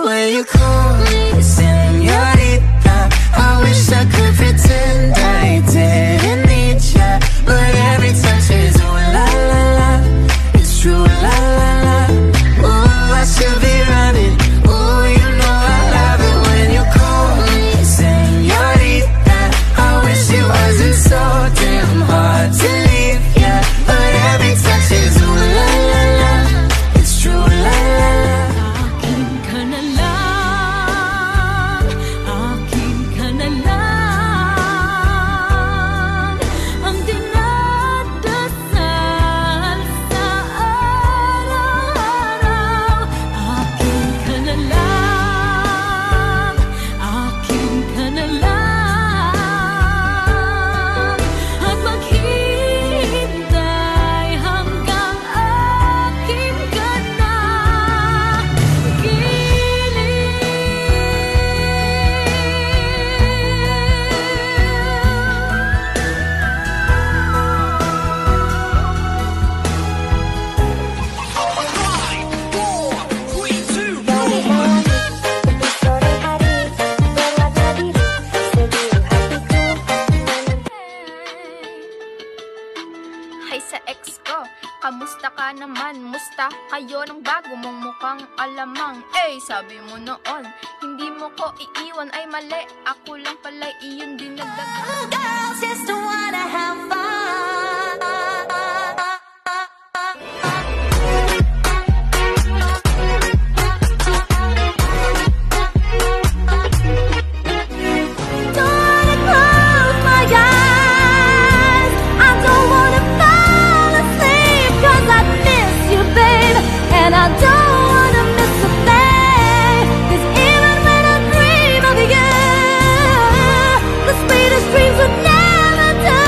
when you call me señorita. I wish I could pretend I didn't need ya, but every touch is ooh la la la. It's true la la la. Ooh, I should be running. Ooh, you know I love it when you call me señorita. I wish it wasn't so damn hard to leave ya, but every touch is ooh la la la. It's true la la la. Akin ka na lang, akin ka na lang, ang dinadasal sa araw-araw. Akin ka na lang, akin ka na lang, at maghihintay hanggang akin ka na Hi sa ex ko, kamusta ka naman? Musta kayo ng bago mong mukhang alamang? Sabi mo noon, hindi mo ko iiwan ay mali. Ako lang pala iyon din nagdagan. Girls just wanna have fun. Don't close my eyes. I don't wanna fall asleep 'cause I miss you, babe, and I don't wanna miss a thing. 'Cause even when I dream of you, the sweetest dreams would never do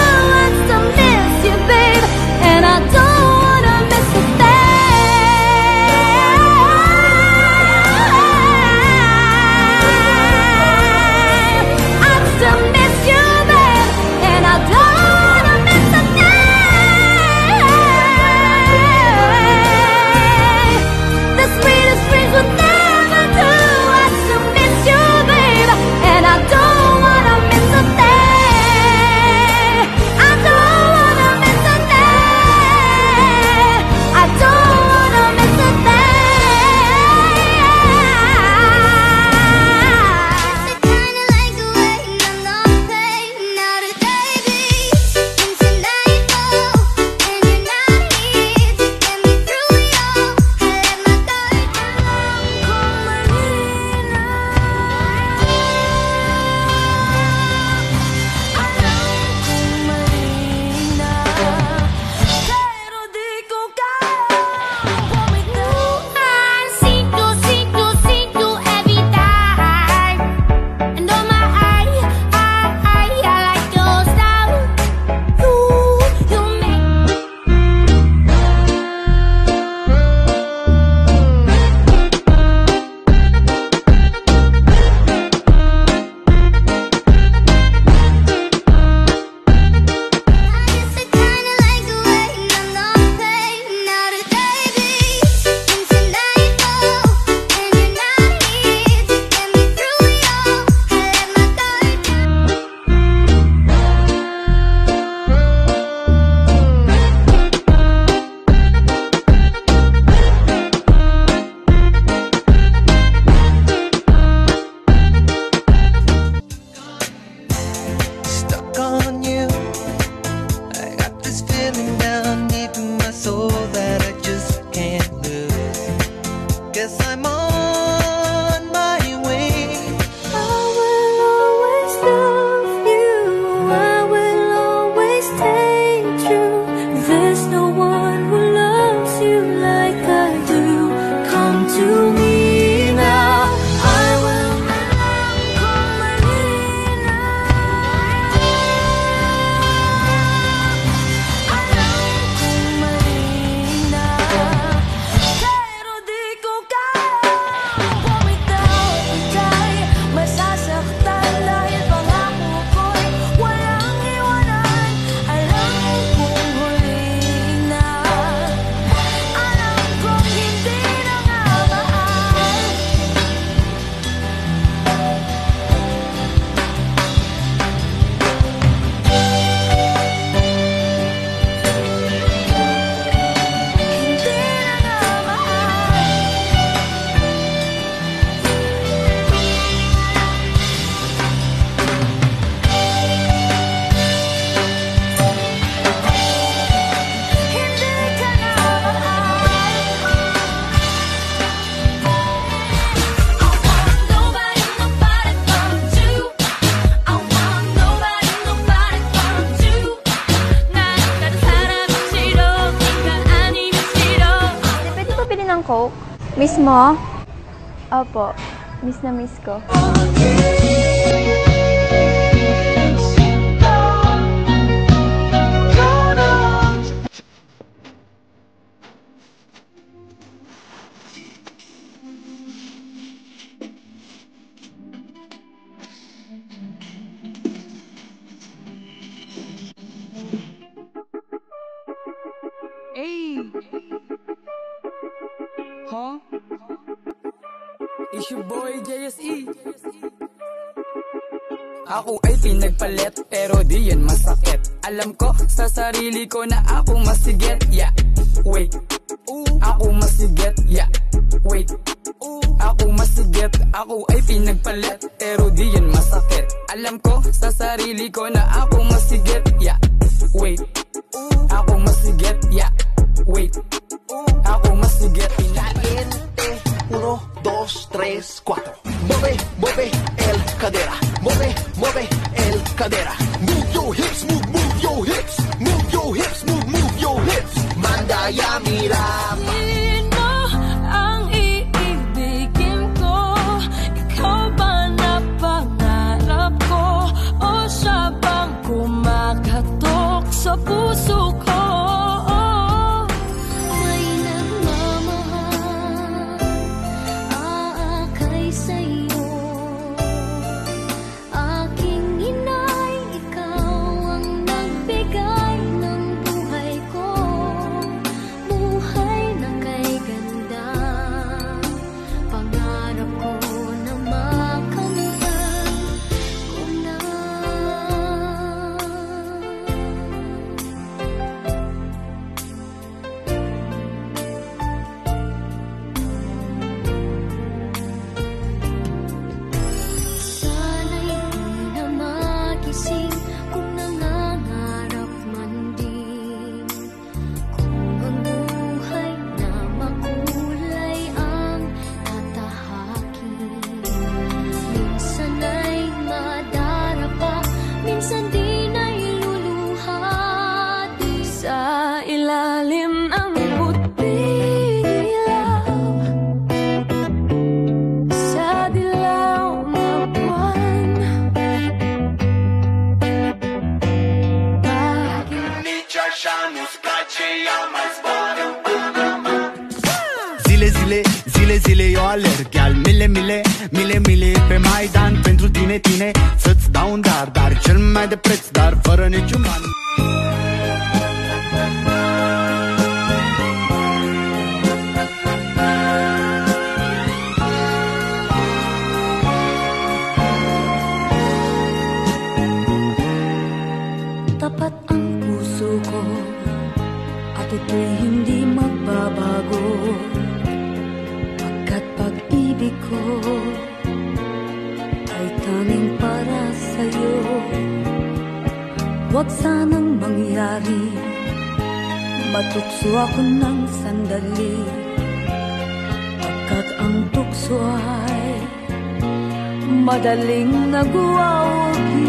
Miss mo? Opo, miss na miss ko. Hey! Huh? It's your boy, JSE. Ako ay pinagpalit, pero di yan masakit. Alam ko sa sarili ko na ako masigit. Yeah, wait. Ako masigit. Yeah, wait. Ako masigit. Ako ay pinagpalit, pero di yan masakit. Alam ko sa sarili ko na ako masigit. Yeah, wait. Ako masigit. Yeah, wait. Ako masigit. Caliente. 1, 2, 3, 4. Mueve, mueve el cadera. Mueve, mueve el cadera. Move your hips, move your hips. Move your hips, move your hips. Manda ya mira. Sino ang iibigin ko? Ikaw ba na pangarap ko? O siya bang kumakatok sa puso ko? May nagmamahal, aakay sa'yo. Aking inay, ikaw ang nagbigay ng buhay ko. Buhay na kay ganda, pangarap ko na makamtan ko na. Sana'y di na magising kung nangangarap man din. Kung ang buhay na makulay ang tatahakin. Minsan ay madarapa, minsan din ay luluhati. Sa ilalim ng puting ilaw, sa dilaw na buwan, Zile, zile, zile, zile eu alerg Iar mile, mile, mile, mile pe Maidan Pentru tine, tine, să-ți dau un dar Dar cel mai de preț, dar fără niciun ban tapat ang puso ko at ito'y hindi magbabago. Pagkat pag-ibig ko ay tanging para sa'yo. Huwag sanang mangyari, matukso ako ng sandali. Pagkat ang tukso ay madaling nagwawagi.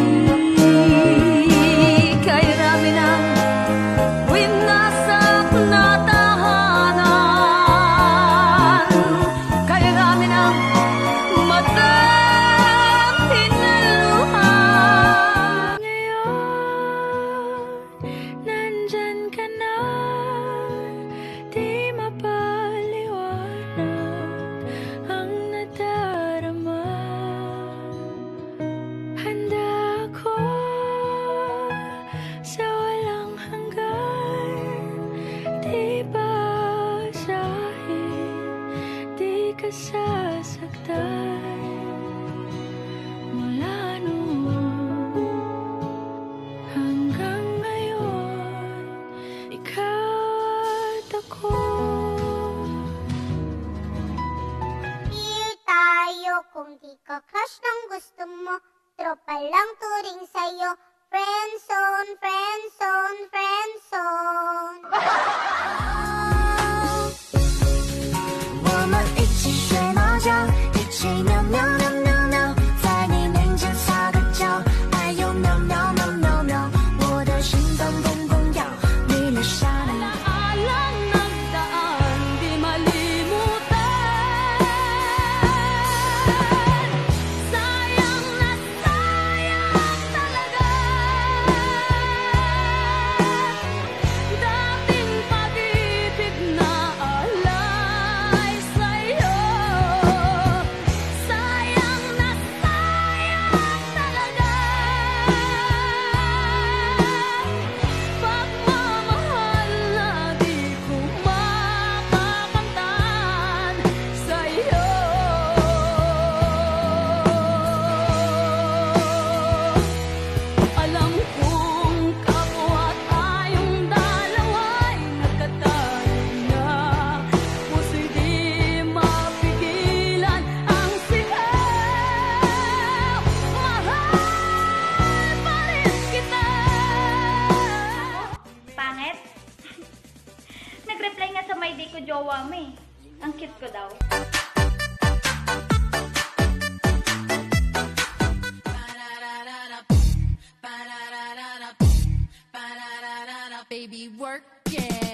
Kay rami ng winasak na tahanan, kay rami ng matang pinaluha. Ngayon, nandyan ka na, di mapaliwanag ang nadarama. Handa ako sa walang hanggan, di basahin, di ka sasaktan. Mula noon hanggang ngayon, ikaw at ako. Feel tayo kung di ka crush ng gusto mo. Tropa lang turing sa'yo. Friendzone, friendzone, friendzone. 我们一起睡猫觉，一起喵喵 ko jowa mo eh. Ang cute ko daw. Baby, work it.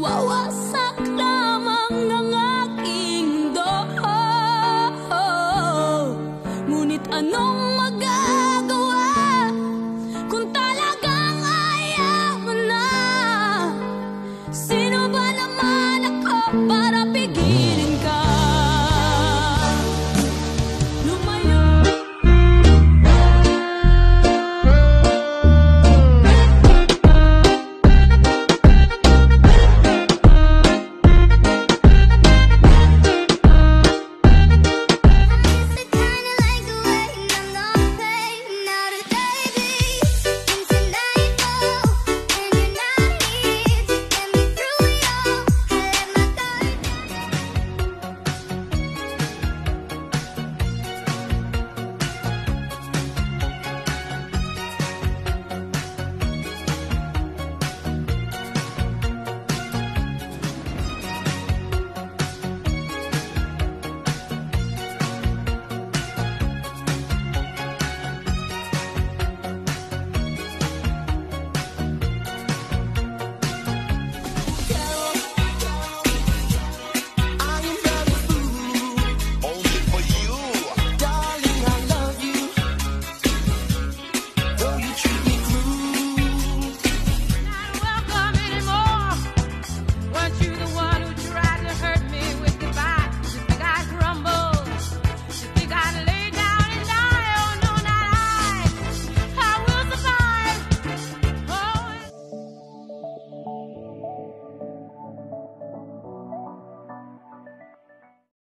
Wawasan